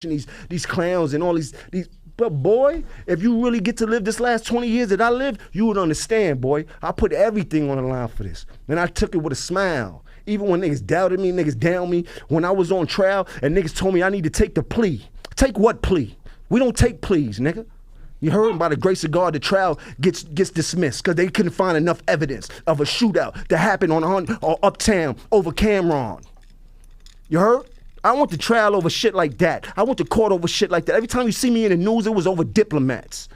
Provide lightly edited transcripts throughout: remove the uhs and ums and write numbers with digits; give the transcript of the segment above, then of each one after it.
these clowns and all these. But boy, if you really get to live this last 20 years that I lived, you would understand, boy. I put everything on the line for this. And I took it with a smile. Even when niggas doubted me, niggas down me, when I was on trial and niggas told me I need to take the plea. Take what plea? We don't take pleas, nigga. You heard? By the grace of God, the trial gets dismissed because they couldn't find enough evidence of a shootout that happened or uptown over Cam'ron. You heard? I went to trial over shit like that. I went to court over shit like that. Every time you see me in the news, it was over diplomats.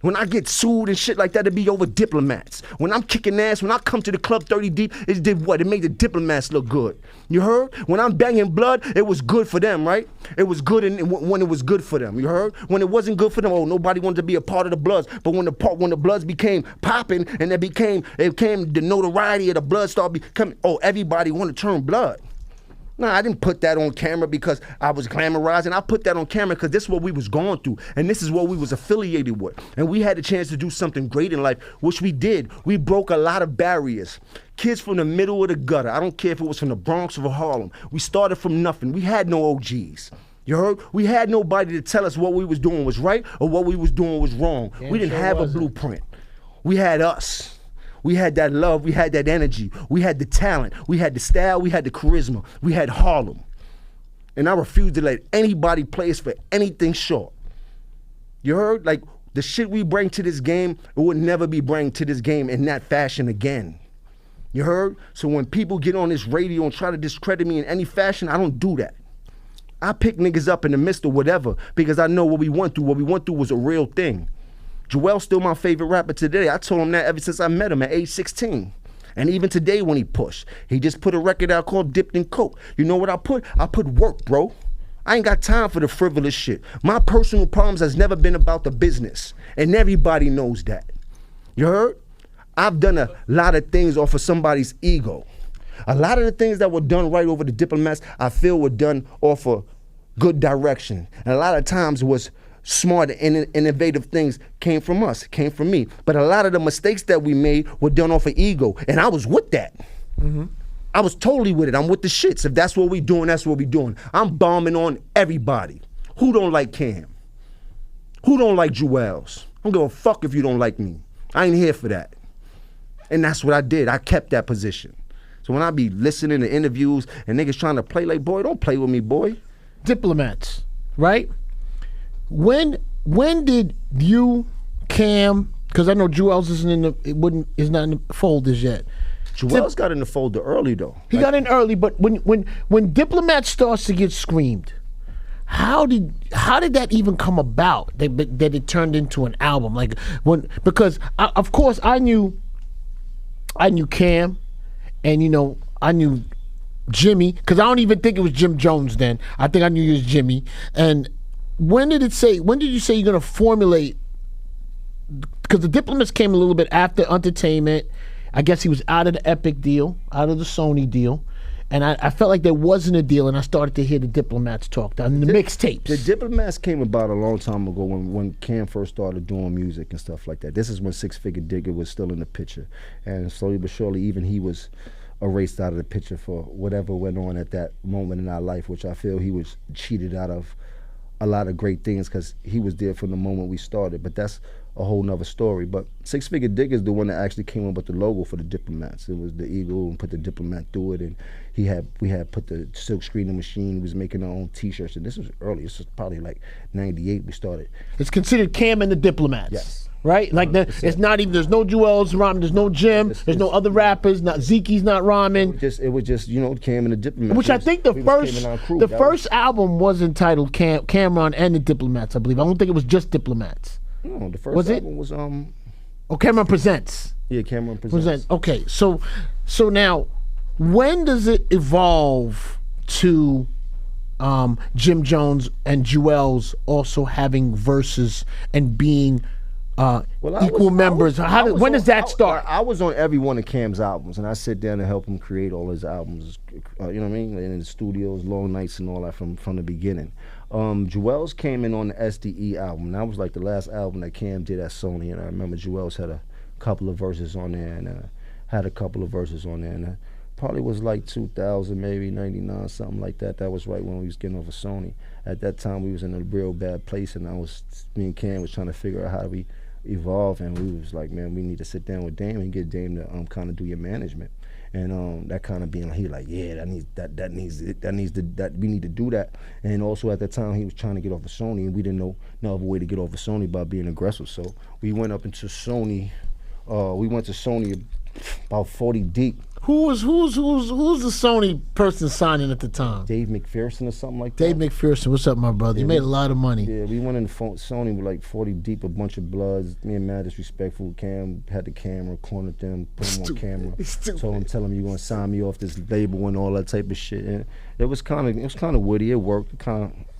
When I get sued and shit like that, it be over diplomats. When I'm kicking ass, when I come to the club 30 deep, it did what? It made the diplomats look good. You heard? When I'm banging blood, it was good for them, right? It was good when it was good for them. You heard? When it wasn't good for them, oh, nobody wanted to be a part of the Bloods. But when the Bloods became popping and it became the notoriety of the Bloods started becoming, oh, everybody wanted to turn blood. No, I didn't put that on camera because I was glamorizing. I put that on camera because this is what we was going through, and this is what we was affiliated with. And we had a chance to do something great in life, which we did. We broke a lot of barriers. Kids from the middle of the gutter. I don't care if it was from the Bronx or Harlem. We started from nothing. We had no OGs. You heard? We had nobody to tell us what we was doing was right or what we was doing was wrong. We didn't have a blueprint. We had us. We had that love, we had that energy, we had the talent, we had the style, we had the charisma, we had Harlem. And I refuse to let anybody play us for anything short. You heard? Like, the shit we bring to this game, it would never be bring to this game in that fashion again. You heard? So when people get on this radio and try to discredit me in any fashion, I don't do that. I pick niggas up in the midst of whatever because I know what we went through. What we went through was a real thing. Joel's still my favorite rapper today. I told him that ever since I met him at age 16. And even today when he pushed, he just put a record out called Dipped in Coke. You know what I put? I put work, bro. I ain't got time for the frivolous shit. My personal problems has never been about the business. And everybody knows that. You heard? I've done a lot of things off of somebody's ego. A lot of the things that were done right over the diplomats, I feel were done off of good direction. And a lot of times was smart and innovative things came from us, came from me. But a lot of the mistakes that we made were done off of ego, and I was with that. Mm-hmm. I was totally with it. I'm with the shits. If that's what we doing, that's what we doing. I'm bombing on everybody. Who don't like Cam? Who don't like Jewels? I don't give a fuck if you don't like me. I ain't here for that. And that's what I did. I kept that position. So when I be listening to interviews and niggas trying to play like, boy, don't play with me, boy. Diplomats, right? When did you, Cam, because I know Jewels isn't is not in the folders yet. Jewels got in the folder early though. He got in early, but when Diplomat starts to get screamed, how did that even come about? That it turned into an album, because of course I knew Cam, and I knew Jimmy, because I don't even think it was Jim Jones then. I think I knew he was Jimmy. And when did you say you're gonna formulate? Because the Diplomats came a little bit after Entertainment. I guess he was out of the Epic deal, out of the Sony deal, and I felt like there wasn't a deal, and I started to hear the Diplomats talk, the mixtapes. The Diplomats came about a long time ago when Cam first started doing music and stuff like that. This is when Six Figure Digger was still in the picture, and slowly but surely, even he was erased out of the picture for whatever went on at that moment in our life, which I feel he was cheated out of a lot of great things because he was there from the moment we started, but that's a whole nother story. But Six Figure Digger is the one that actually came up with the logo for the Diplomats. It was the eagle and put the diplomat through it, and we had put the silk screening machine. We was making our own t-shirts, and this was early. This was probably like 98 we started. It's considered Cam and the Diplomats. Yes. Right? Like it's not even, there's no Jewels rhyming, there's no Jim, there's no other rappers, not Zeke's not rhyming. It was just Cam and the Diplomats. Which I think the first album was entitled Cam'ron and the Diplomats, I believe. I don't think it was just Diplomats. No, the first album was Cam'ron Presents. Yeah, Cam'ron Presents. Okay, so now when does it evolve to Jim Jones and Jewels also having verses and being equal members? When does that start? I was on every one of Cam's albums, and I sit down and help him create all his albums. You know what I mean? In the studios, long nights and all that from the beginning. Jewels came in on the SDE album. That was like the last album that Cam did at Sony, and I remember Jewels had a couple of verses on there, and had a couple of verses on there, and probably was like 2000, maybe 99, something like that. That was right when we was getting off of Sony. At that time, we was in a real bad place, and me and Cam was trying to figure out how do we evolve, and we was like, man, we need to sit down with Dame and get Dame to kind of do your management. And that kind of being like, he like, yeah, we need to do that. And also at that time, he was trying to get off of Sony, and we didn't know no other way to get off of Sony by being aggressive. So we went up into Sony. We went to Sony about 40 deep. Who's the Sony person signing at the time? Dave McPherson or something like that. Dave McPherson, what's up, my brother? You made a lot of money. Yeah, we went in Sony with like 40 deep, a bunch of bloods. Me and Mad Disrespectful. Cam had the camera, cornered them, put them on camera. Told him, tell him you're gonna sign me off this label and all that type of shit. And it was kind of witty. It worked.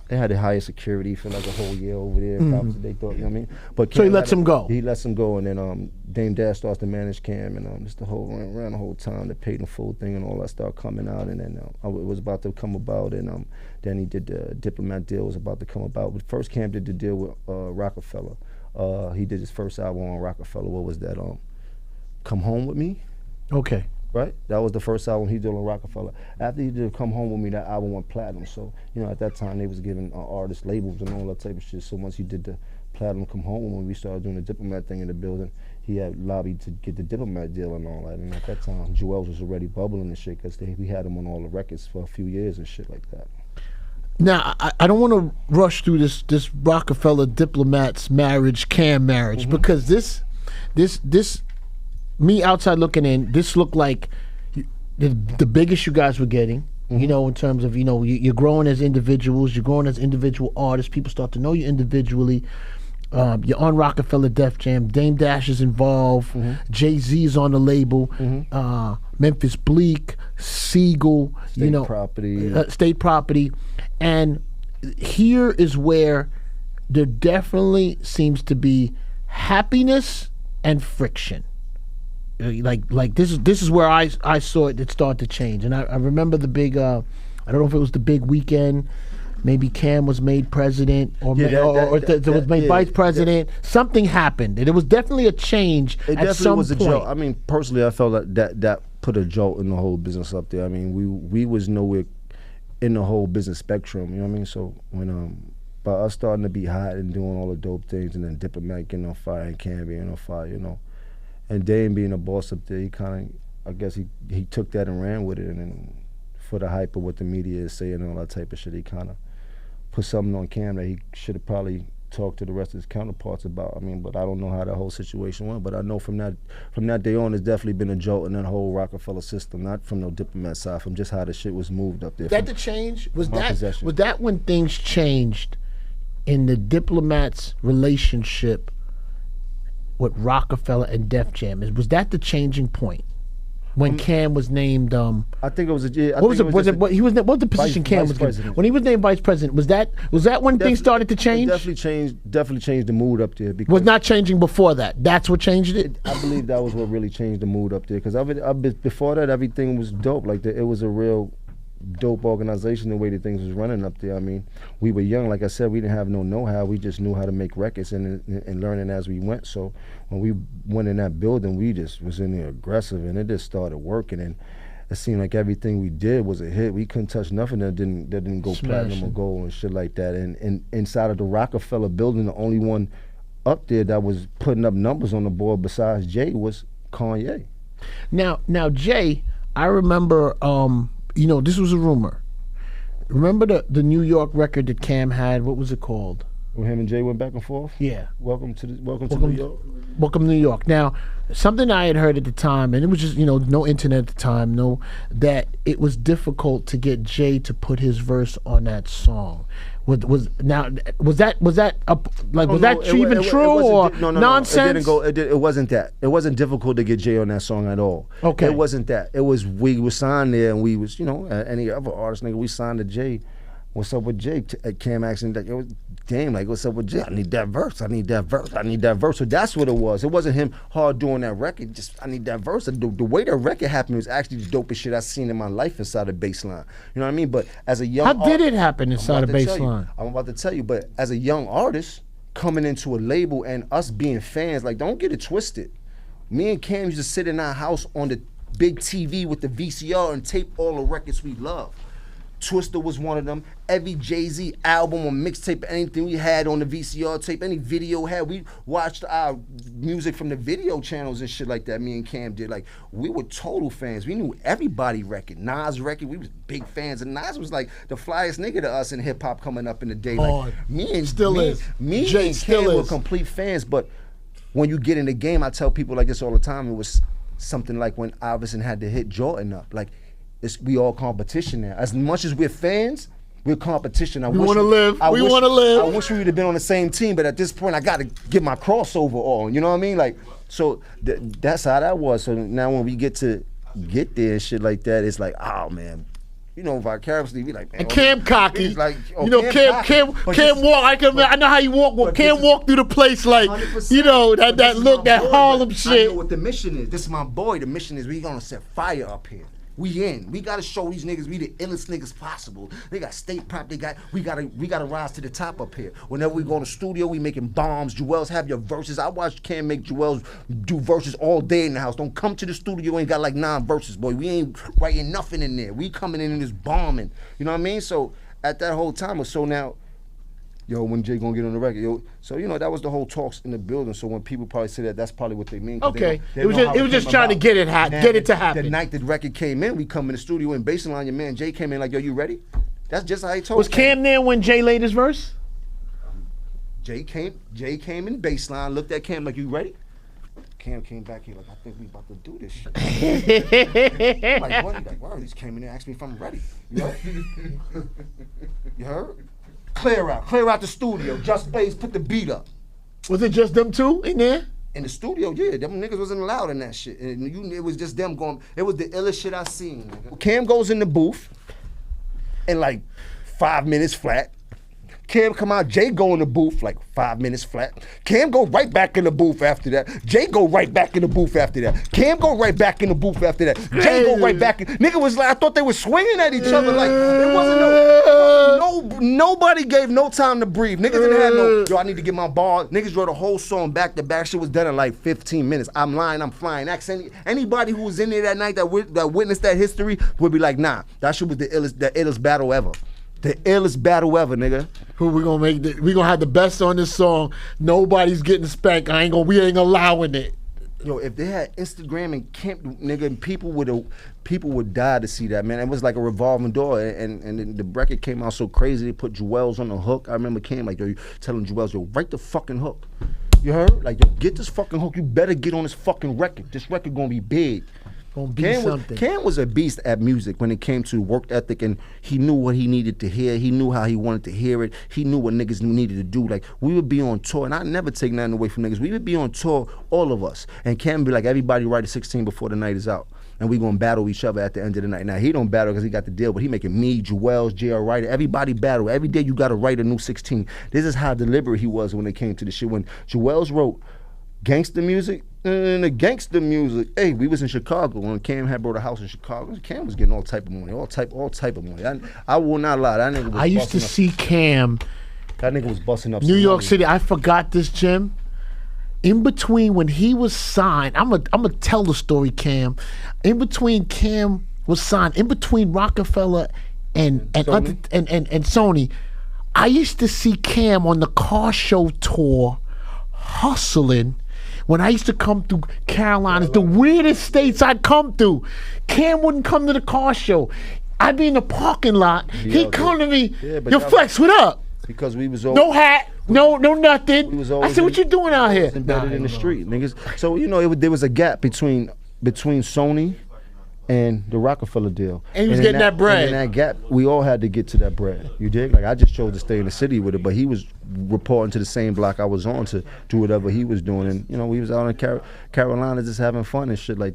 They had the highest security for like a whole year over there. Cops, they thought, you know what I mean? But Cam so he lets him go. He lets him go, and then Dame Dash starts to manage Cam, and just the whole around the whole time, the paid in full thing and all that started coming out, and then it was about to come about, and then he did the Diplomat deal was about to come about. But first Cam did the deal with Rockefeller. He did his first album on Rockefeller. What was that? Come Home With Me. Okay. Right? That was the first album he did on Rockefeller. After he did Come Home With Me, that album went platinum. So, at that time, they was giving artists labels and all that type of shit. So once he did the platinum Come Home, when we started doing the Diplomat thing in the building, he had lobbied to get the Diplomat deal and all that. And at that time, Joel's was already bubbling and shit, because we had him on all the records for a few years and shit like that. Now, I don't want to rush through this Rockefeller Diplomats marriage, Cam marriage, because this me outside looking in, this looked like the biggest you guys were getting, in terms of, you're growing as individuals, you're growing as individual artists, people start to know you individually. You're on Rockefeller Def Jam, Dame Dash is involved, Jay-Z's on the label, Memphis Bleak, Siegel, State Property. And here is where there definitely seems to be happiness and friction. Like this is where I saw it start to change, and I remember the big I don't know if it was the big weekend, maybe Cam was made president or was made vice president. Something happened, and it was definitely a change. It definitely was a jolt. I mean, personally, I felt like that put a jolt in the whole business up there. I mean, we was nowhere in the whole business spectrum. You know what I mean? So when by us starting to be hot and doing all the dope things, and then Diplomat getting on fire and Cam being on fire, and Dame being a boss up there, he kind of, I guess he took that and ran with it, and then for the hype of what the media is saying and all that type of shit, he kind of put something on Cam that he should have probably talked to the rest of his counterparts about. I mean, but I don't know how that whole situation went, but I know from that day on, there's definitely been a jolt in that whole Rockefeller system, not from no Diplomat side, from just how the shit was moved up there. That the change? Was that when things changed in the Diplomats' relationship with Rockefeller and Def Jam? Was that the changing point when Cam was named? I think it was. What was the position Cam was given? When he was named vice president, was that when things started to change? Definitely changed the mood up there. Because was not changing before that. That's what changed it. I believe that was what really changed the mood up there. Because before that, everything was dope. Like it was a real dope organization, the way that things was running up there. I mean, we were young, like I said, we didn't have no know-how. We just knew how to make records and learning as we went. So when we went in that building, we just was in there aggressive, and it just started working, and it seemed like everything we did was a hit. We couldn't touch nothing that didn't go platinum or gold and shit like that. And inside of the Rockefeller building, the only one up there that was putting up numbers on the board besides Jay was Kanye. Now Jay, I remember this was a rumor. Remember the New York record that Cam had? What was it called? When him and Jay went back and forth? Yeah. Welcome to New York. Welcome to New York. Now, something I had heard at the time, and it was just, no internet at the time, that it was difficult to get Jay to put his verse on that song. Was that even true or nonsense? It wasn't that. It wasn't difficult to get Jay on that song at all. Okay. It wasn't that. It was we were signed there, and we was any other artist, nigga, we signed to Jay. What's up with Jay? Cam asking that, damn, like, what's up with Jay? I need that verse. I need that verse. So that's what it was. It wasn't him hard doing that record. Just, I need that verse. The way that record happened was actually the dopest shit I've seen in my life inside the bass line. You know what I mean? But as a young did it happen inside the bass line? I'm about to tell you, but as a young artist, coming into a label and us being fans, like, don't get it twisted. Me and Cam used to sit in our house on the big TV with the VCR and tape all the records we love. Twister was one of them. Every Jay-Z album or mixtape, anything we had on the VCR tape, any video we had, we watched our music from the video channels and shit like that. Me and Cam did. Like, we were total fans. We knew everybody record. Nas record, we was big fans. And Nas was like the flyest nigga to us in hip hop coming up in the day. Like, me and Cam were complete fans. But when you get in the game, I tell people like this all the time. It was something like when Iverson had to hit Jordan up. Like, we all competition now. As much as we're fans, we're competition. We want to live. I wish we would have been on the same team, but at this point, I got to get my crossover on. You know what I mean? Like, so that's how that was. So now when we get there and shit like that, it's like, oh man, you know, vicariously, we like, man. And Cam cocky. Like, you know, Cam walk. I know how you walk. Cam walk through the place like, you know, that look, that Harlem shit. I know what the mission is. This is my boy. The mission is we gonna set fire up here. We gotta show these niggas we the illest niggas possible. They got state prop, we gotta rise to the top up here. Whenever we go in the studio, we making bombs. Jewels have your verses. I watched Cam make Jewels do verses all day in the house. Don't come to the studio, ain't got like 9 verses, boy. We ain't writing nothing in there. We coming in and just bombing. You know what I mean? So at that whole time or so now, yo, when Jay gonna get on the record, yo. So you know that was the whole talks in the building. So when people probably say that, that's probably what they mean. Okay, it was just trying to get it to happen. The night the record came in, we come in the studio and baseline. Your man Jay came in like, yo, you ready? That's just how he told. Was Cam there when Jay laid his verse? Jay came in baseline, looked at Cam like, you ready? Cam came back here like, I think we about to do this shit. I'm like, what? He's like, wow, he just came in and asked me if I'm ready. You know? You heard? Clear out the studio. Just Blaze put the beat up. Was it just them two in there? In the studio, yeah. Them niggas wasn't allowed in that shit. And it was just them going, it was the illest shit I seen. Nigga. Cam goes in the booth in like 5 minutes flat. Cam come out, Jay go in the booth like 5 minutes flat. Cam go right back in the booth after that. Jay go right back in the booth after that. Cam go right back in the booth after that. Jay go right back in. Nigga was like, I thought they were swinging at each other. Like, it wasn't nobody gave no time to breathe. Niggas didn't have no, yo, I need to get my ball. Niggas wrote a whole song back to back. Shit was done in like 15 minutes. I'm lying, I'm flying. Ask anybody who was in there that night that witnessed that history would be like, nah, that shit was the illest battle ever. The illest battle ever, nigga. Who we gonna make? We gonna have the best on this song. Nobody's getting spanked. We ain't allowing it. Yo, if they had Instagram and Camp, nigga, people would die to see that, man. It was like a revolving door, and the record came out so crazy. They put Jewels on the hook. I remember Cam like, yo, telling Jewels, yo, write the fucking hook. You heard? Like, yo, get this fucking hook. You better get on this fucking record. This record gonna be big. Cam was a beast at music when it came to work ethic, and he knew what he needed to hear. He knew how he wanted to hear it. He knew what niggas needed to do. Like, we would be on tour, and I never take nothing away from niggas. We would be on tour, all of us, and Cam would be like, everybody write a 16 before the night is out, and we gonna battle each other at the end of the night. Now, he don't battle because he got the deal, but he making me, Jewels, J.R. Ryder, everybody battle. Every day you gotta write a new 16. This is how deliberate he was when it came to the shit. When Jewels wrote gangster music, and the gangster music. Hey, we was in Chicago when Cam had brought a house in Chicago. Cam was getting all type of money, all type of money. I will not lie. That nigga was I used to see Cam. That nigga was busting up. New York City. I forgot this, Jim. In between when he was signed, I'm gonna tell the story, Cam. In between Cam was signed, in between Rockefeller and Sony, I used to see Cam on the car show tour hustling. When I used to come through Carolinas, the weirdest states I'd come through, Cam wouldn't come to the car show. I'd be in the parking lot. He'd come to me, yo, Flex, what up? Because we was all no hat, no nothing. I said, what you doing out here? Embedded in the street, niggas. So you know, there was a gap between Sony and the Rockefeller deal. And he was getting that bread. And in that gap, we all had to get to that bread. You dig? Like, I just chose to stay in the city with it, but he was reporting to the same block I was on to do whatever he was doing. And, you know, we was out in Carolina just having fun and shit like that.